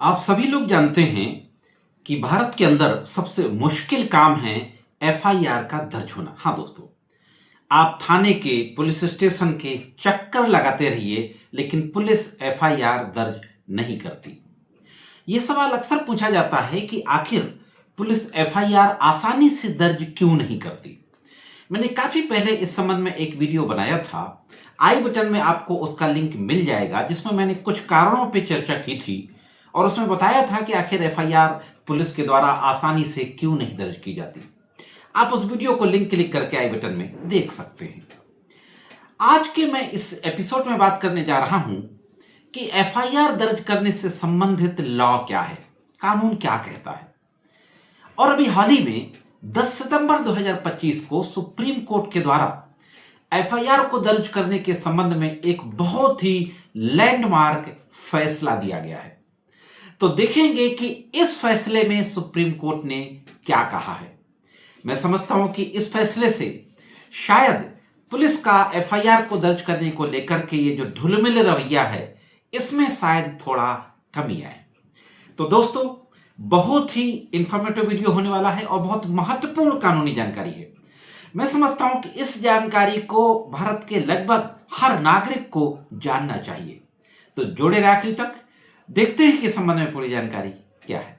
आप सभी लोग जानते हैं कि भारत के अंदर सबसे मुश्किल काम है एफआईआर का दर्ज होना। हाँ दोस्तों, आप थाने के पुलिस स्टेशन के चक्कर लगाते रहिए लेकिन पुलिस एफआईआर दर्ज नहीं करती। यह सवाल अक्सर पूछा जाता है कि आखिर पुलिस एफआईआर आसानी से दर्ज क्यों नहीं करती। मैंने काफी पहले इस संबंध में एक वीडियो बनाया था, आई बटन में आपको उसका लिंक मिल जाएगा, जिसमें मैंने कुछ कारणों पर चर्चा की थी और उसमें बताया था कि आखिर एफआईआर पुलिस के द्वारा आसानी से क्यों नहीं दर्ज की जाती। आप उस वीडियो को लिंक क्लिक करके आई बटन में देख सकते हैं। आज के मैं इस एपिसोड में बात करने जा रहा हूं कि एफआईआर दर्ज करने से संबंधित लॉ क्या है, कानून क्या कहता है। और अभी हाल ही में 10 सितंबर 2025 को सुप्रीम कोर्ट के द्वारा एफआईआर को दर्ज करने के संबंध में एक बहुत ही लैंडमार्क फैसला दिया गया है। तो देखेंगे कि इस फैसले में सुप्रीम कोर्ट ने क्या कहा है। मैं समझता हूं कि इस फैसले से शायद पुलिस का एफआईआर को दर्ज करने को लेकर के ये जो ढुलमिल रवैया है, इसमें शायद थोड़ा कमी आए। तो दोस्तों, बहुत ही इंफॉर्मेटिव वीडियो होने वाला है और बहुत महत्वपूर्ण कानूनी जानकारी है। मैं समझता हूं कि इस जानकारी को भारत के लगभग हर नागरिक को जानना चाहिए। तो जुड़े रहे आखिर तक, देखते हैं कि इस संबंध में पूरी जानकारी क्या है।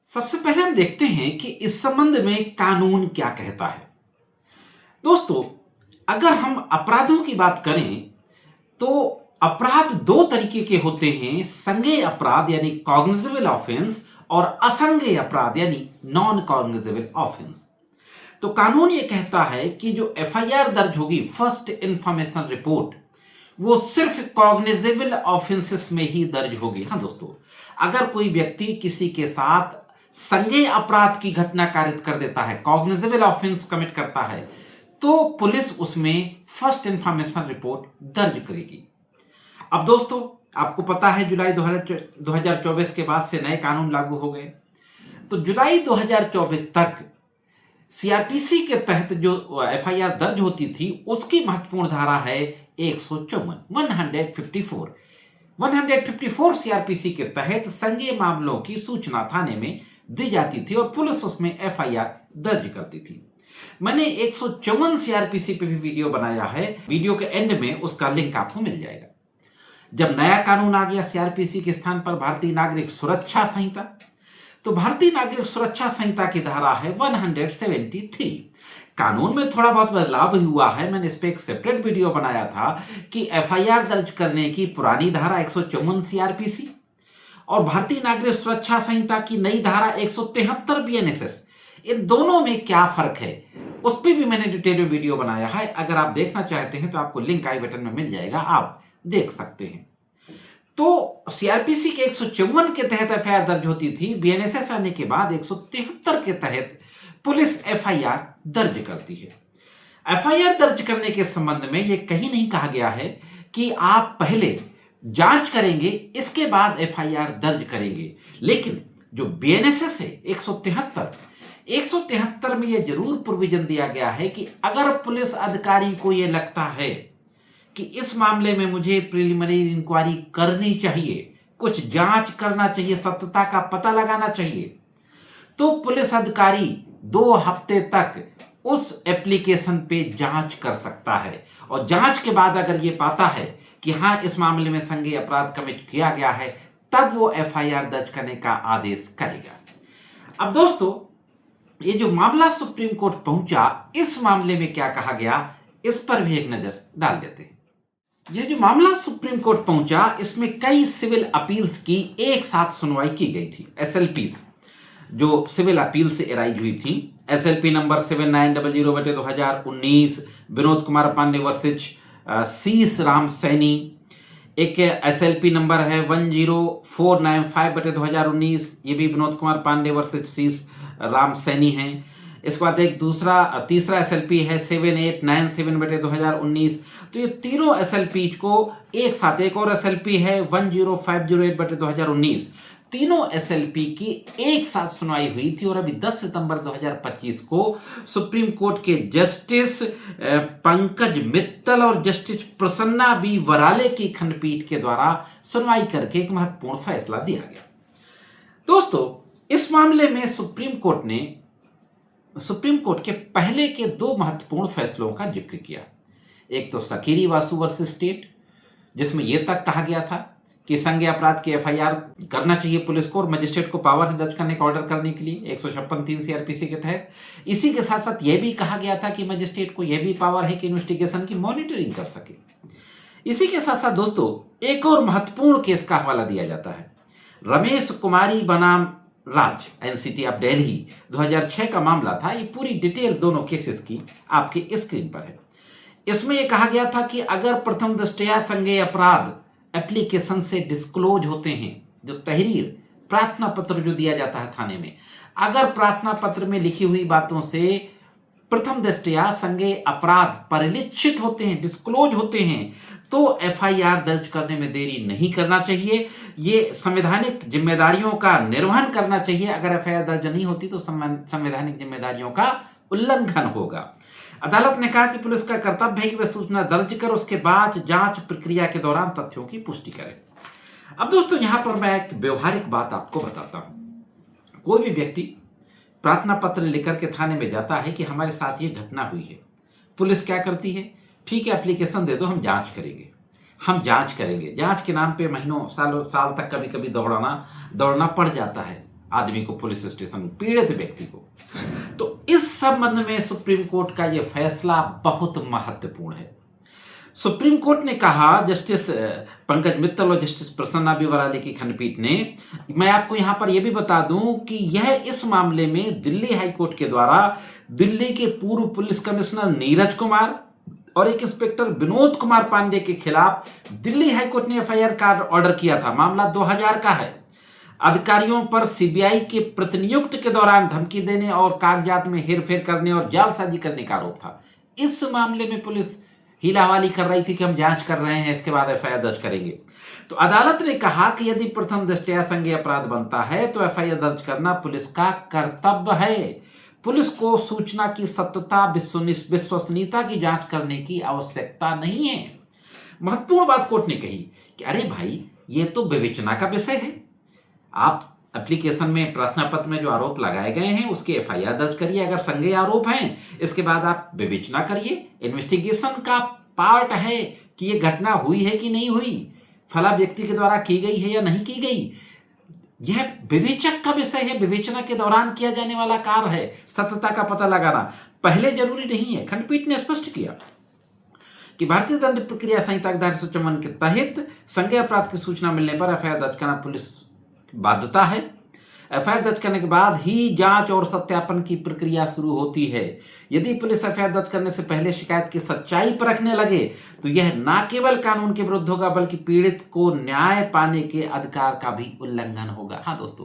सबसे पहले हम देखते हैं कि इस संबंध में कानून क्या कहता है। दोस्तों, अगर हम अपराधों की बात करें तो अपराध दो तरीके के होते हैं, संज्ञेय अपराध यानी कॉग्निजेबल ऑफेंस और असंज्ञेय अपराध यानी नॉन कॉग्निजेबल ऑफेंस। तो कानून ये कहता है कि जो एफआईआर दर्ज होगी, फर्स्ट इंफॉर्मेशन रिपोर्ट, वो सिर्फ कॉग्निजेबल ऑफेंसेस में ही दर्ज होगी। हाँ दोस्तों, अगर कोई व्यक्ति किसी के साथ संज्ञेय अपराध की घटना कारित कर देता है, कॉग्निजेबल ऑफेंस कमिट करता है, तो पुलिस उसमें फर्स्ट इंफॉर्मेशन रिपोर्ट दर्ज करेगी। अब दोस्तों, आपको पता है जुलाई 2024 के बाद से नए कानून लागू हो गए। तो जुलाई 2024 तक सीआरपीसी के तहत जो एफआईआर दर्ज होती थी, उसकी महत्वपूर्ण धारा है 154 सीआरपीसी के तहत संज्ञेय मामलों की सूचना थाने में दी जाती थी और पुलिस उसमें एफआईआर दर्ज करती थी। मैंने 154 सीआरपीसी पे भी वीडियो बनाया है, वीडियो के एंड में उसका लिंक आपको मिल जाएगा। जब नया कानून आ गया सीआरपीसी के स्थान पर भारतीय नागरिक सुरक्षा संहिता, तो भारतीय नागरिक सुरक्षा संहिता की धारा है 173। कानून में थोड़ा बहुत बदलाव भी हुआ है, मैंने इस पे एक सेपरेट वीडियो बनाया था कि एफआईआर दर्ज करने की पुरानी धारा 154 सीआरपीसी और भारतीय नागरिक सुरक्षा संहिता की नई धारा 173 बीएनएसएस, इन दोनों में क्या फर्क है, उस पर भी मैंने डिटेल में वीडियो बनाया है। अगर आप देखना चाहते हैं तो आपको लिंक आई बटन में मिल जाएगा, आप देख सकते हैं। तो सीआरपीसी के 154 के तहत एफआईआर दर्ज होती थी, बीएनएसएस आने के बाद 173 के तहत पुलिस एफआईआर दर्ज करती है। एफआईआर दर्ज करने के संबंध में यह कहीं नहीं कहा गया है कि आप पहले जांच करेंगे इसके बाद एफआईआर दर्ज करेंगे, लेकिन जो बीएनएसएस है 173 में यह जरूर प्रोविजन दिया गया है कि अगर पुलिस अधिकारी को यह लगता है कि इस मामले में मुझे प्रिलिमिनरी इंक्वायरी करनी चाहिए, कुछ जांच करना चाहिए, सत्यता का पता लगाना चाहिए, तो पुलिस अधिकारी 2 हफ्ते तक उस एप्लीकेशन पे जांच कर सकता है और जांच के बाद अगर ये पाता है कि हाँ इस मामले में संज्ञेय अपराध कमिट किया गया है, तब वो एफआईआर दर्ज करने का आदेश करेगा। अब दोस्तों, ये जो मामला सुप्रीम कोर्ट पहुंचा, इस मामले में क्या कहा गया, इस पर भी एक नजर डाल देते हैं। यह जो मामला सुप्रीम कोर्ट पहुंचा, इसमें कई सिविल अपील्स की एक साथ सुनवाई की गई थी। एसएलपी जो सिविल अपील से एराइज हुई थी, SLP number 7900/2019 Vinod Kumar Pande versus Shish Ram Saini. एक एसएलपी नंबर है 10495/2019, ये भी विनोद कुमार पांडे वर्सेज शीश राम सैनी है। इसके बाद एक तीसरा एसएलपी है 7897/2019। तो ये तीनों एसएलपी को एक साथ, एक और एसएलपी है 10508/2019, तीनों एसएलपी की एक साथ सुनवाई हुई थी। और अभी 10 सितंबर 2025 को सुप्रीम कोर्ट के जस्टिस पंकज मित्तल और जस्टिस प्रसन्ना बी वराले की खंडपीठ के द्वारा सुनवाई करके एक महत्वपूर्ण फैसला दिया गया। दोस्तों, इस मामले में सुप्रीम कोर्ट के पहले के दो महत्वपूर्ण फैसलों का जिक्र किया। एक तो सकीरी वासु वर्सेस स्टेट, जिसमें यह तक कहा गया था कि संज्ञेय अपराध की एफआईआर करना चाहिए पुलिस को और मजिस्ट्रेट को पावर है दर्ज करने का ऑर्डर करने के लिए 156(3) सीआरपीसी के तहत। इसी के साथ साथ यह भी कहा गया था कि मजिस्ट्रेट को यह भी पावर है कि इन्वेस्टिगेशन की मॉनिटरिंग कर सके। इसी के साथ साथ दोस्तों, एक और महत्वपूर्ण केस का हवाला दिया जाता है। रमेश कुमारी बनाम राज, एनसीटी ऑफ दिल्ली 2006 का मामला था। ये पूरी डिटेल दोनों केसेस की आपके स्क्रीन पर है। इसमें यह कहा गया था कि अगर प्रथम दृष्टया संज्ञेय अपराध एप्लीकेशन से डिस्क्लोज होते हैं, जो तहरीर प्रार्थना पत्र जो दिया जाता है थाने में, अगर प्रार्थना पत्र में लिखी हुई बातों से प्रथम दृष्टया संज्ञेय अपराध परिलक्षित होते हैं, डिस्क्लोज होते हैं, तो एफआईआर दर्ज करने में देरी नहीं करना चाहिए। ये संवैधानिक जिम्मेदारियों का निर्वहन करना चाहिए। अगर एफआईआर दर्ज नहीं होती तो संवैधानिक जिम्मेदारियों का उल्लंघन होगा। अदालत ने कहा कि पुलिस का कर्तव्य है कि वह सूचना दर्ज कर उसके बाद जांच प्रक्रिया के दौरान तथ्यों की पुष्टि करे। अब दोस्तों, यहां पर मैं एक व्यवहारिक बात आपको बताता हूं। कोई भी व्यक्ति प्रार्थना पत्र लेकर के थाने में जाता है कि हमारे साथ ये घटना हुई है। पुलिस क्या करती है? ठीक है, एप्लीकेशन दे दो, हम जांच करेंगे। जांच के नाम पे महीनों साल तक कभी कभी दौड़ना पड़ जाता है आदमी को पुलिस स्टेशन, पीड़ित व्यक्ति को। तो इस संबंध में सुप्रीम कोर्ट का यह फैसला बहुत महत्वपूर्ण है। सुप्रीम कोर्ट ने कहा, जस्टिस पंकज मित्तल और जस्टिस प्रसन्ना बी की खंडपीठ ने, मैं आपको यहां पर यह भी बता दूं कि यह इस मामले में दिल्ली हाईकोर्ट के द्वारा दिल्ली के पूर्व पुलिस कमिश्नर नीरज कुमार और एक इंस्पेक्टर विनोद कुमार पांडे के खिलाफ दिल्ली हाईकोर्ट ने एफआईआर का ऑर्डर किया था। मामला 2000 का है। अधिकारियों पर सीबीआई के प्रतिनियुक्त के दौरान धमकी देने और कागजात में हेरफेर करने और जालसाजी करने का आरोप था। इस मामले में पुलिस हीलाहवाली कर रही थी कि हम जांच कर रहे हैं, इसके बाद एफआईआर दर्ज करेंगे। तो अदालत ने कहा कि यदि प्रथम दृष्टया संज्ञेय अपराध बनता है तो एफआईआर दर्ज करना पुलिस का कर्तव्य है। पुलिस को सूचना की सत्यता, विश्वसनीयता की जांच करने की आवश्यकता नहीं है। महत्वपूर्ण बात कोर्ट ने कही कि अरे भाई, ये तो विवेचना का विषय है। आप एप्लीकेशन में, प्रार्थना पत्र में जो आरोप लगाए गए हैं उसके एफआईआर दर्ज करिए। अगर संज्ञेय आरोप हैं, इसके बाद आप विवेचना करिए। इन्वेस्टिगेशन का पार्ट है कि ये घटना हुई है कि नहीं हुई, फला व्यक्ति के द्वारा की गई है या नहीं की गई। यह विवेचक का विषय है, विवेचना के दौरान किया जाने वाला कार्य है। सत्यता का पता लगाना पहले जरूरी नहीं है। खंडपीठ ने स्पष्ट किया कि भारतीय दंड प्रक्रिया संहिता 254 के तहत संज्ञेय अपराध की सूचना मिलने पर एफआईआर दर्ज करना पुलिस बाध्यता है। एफआईआर दर्ज करने के बाद ही जांच और सत्यापन की प्रक्रिया शुरू होती है। यदि पुलिस एफआईआर दर्ज करने से पहले शिकायत की सच्चाई परखने लगे तो यह न केवल कानून के विरुद्ध होगा बल्कि पीड़ित को न्याय पाने के अधिकार का भी उल्लंघन होगा। हाँ दोस्तों,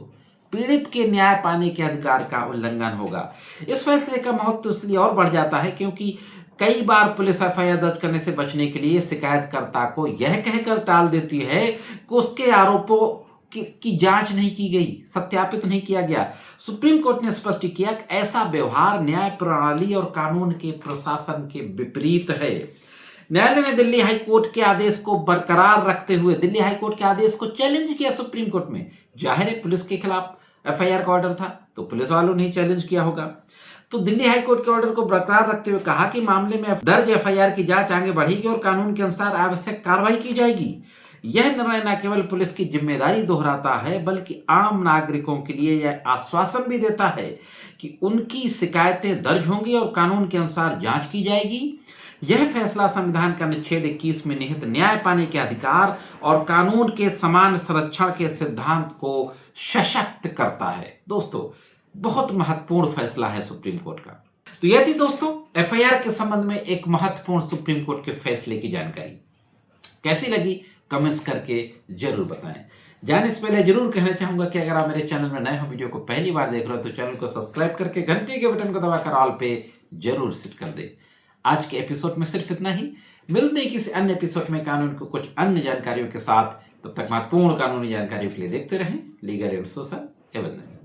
पीड़ित के न्याय पाने के अधिकार का उल्लंघन होगा। इस फैसले का महत्व इसलिए और बढ़ जाता है क्योंकि कई बार पुलिस एफआईआर दर्ज करने से बचने के लिए शिकायतकर्ता को यह कहकर टाल देती है कि उसके आरोपों की जांच नहीं की गई, सत्यापित नहीं किया गया। सुप्रीम कोर्ट ने स्पष्ट किया कि ऐसा व्यवहार न्याय प्रणाली और कानून के प्रशासन के विपरीत है। न्यायालय ने दिल्ली हाईकोर्ट के आदेश को बरकरार रखते हुए दिल्ली हाईकोर्ट के आदेश को चैलेंज किया सुप्रीम कोर्ट में। जाहिर है, पुलिस के खिलाफ एफआईआर का ऑर्डर था तो पुलिस वालों ने चैलेंज किया होगा। तो दिल्ली हाईकोर्ट के ऑर्डर को बरकरार रखते हुए कहा कि मामले में दर्ज एफआईआर की जांच आगे बढ़ेगी और कानून के अनुसार आवश्यक कार्रवाई की जाएगी। यह निर्णय न केवल पुलिस की जिम्मेदारी दोहराता है बल्कि आम नागरिकों के लिए यह आश्वासन भी देता है कि उनकी शिकायतें दर्ज होंगी और कानून के अनुसार जांच की जाएगी। यह फैसला संविधान का अनुच्छेद 21 में निहित न्याय पाने के अधिकार और कानून के समान संरक्षण के सिद्धांत को सशक्त करता है। दोस्तों, बहुत महत्वपूर्ण फैसला है सुप्रीम कोर्ट का। तो यह थी दोस्तों एफआईआर के संबंध में एक महत्वपूर्ण सुप्रीम कोर्ट के फैसले की जानकारी। कैसी लगी कमेंट्स करके जरूर बताएं। जाने से पहले जरूर कहना चाहूंगा कि अगर आप मेरे चैनल में नए हो, वीडियो को पहली बार देख रहे हो तो चैनल को सब्सक्राइब करके घंटी के बटन को दबाकर ऑल पे जरूर सेट कर दे। आज के एपिसोड में सिर्फ इतना ही। मिलते हैं किसी अन्य एपिसोड में कानून को कुछ अन्य जानकारियों के साथ। तब तक महत्वपूर्ण कानूनी जानकारियों के लिए देखते रहें लीगल एंड सोशल अवेयरनेस।